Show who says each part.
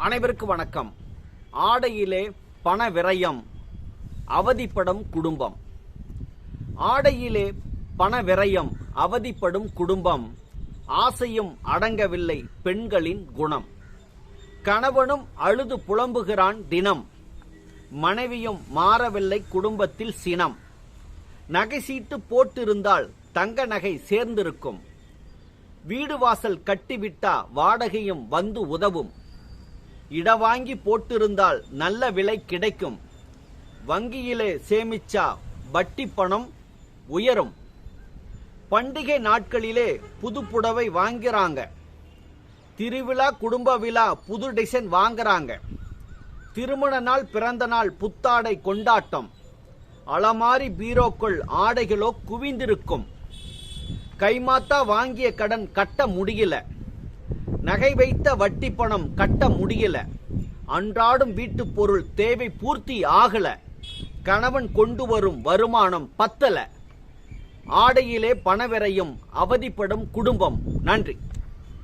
Speaker 1: அனைவருக்கும் வணக்கம். ஆடையிலே பண விரயம், அவதிப்படும் குடும்பம். ஆடையிலே பண விரயம், அவதிப்படும் குடும்பம். ஆசையும் அடங்கவில்லை பெண்களின் குணம். கணவனும் அழுது புலம்புகிறான் தினம். மனைவியும் மாறவில்லை குடும்பத்தில் சினம். நகை சீட்டு போட்டிருந்தால் தங்க நகை சேர்ந்திருக்கும். வீடு வாசல் கட்டிவிட்டா வாடகையும் வந்து உதவும். இடவாங்கி போட்டிருந்தால் நல்ல விலை கிடைக்கும். வங்கியிலே சேமிச்சா வட்டி பணம் உயரும். பண்டிகை நாட்களிலே புது புடவை வாங்கிறாங்க. திருவிழா குடும்ப விழா புது டிசைன் வாங்குறாங்க. திருமண நாள் பிறந்த நாள் புத்தாடை கொண்டாட்டம். அலமாரி பீரோக்கள் ஆடைகளோ குவிந்திருக்கும். கைமாத்தா வாங்கிய கடன் கட்ட முடியல. நகை வைத்த வட்டி பணம் கட்ட முடியல. அன்றாடும் வீட்டு பொருள் தேவை பூர்த்தி ஆகல. கணவன் கொண்டு வரும் வருமானம் பத்தல. ஆடையிலே பணவிரயம், அவதிப்படும் குடும்பம். நன்றி.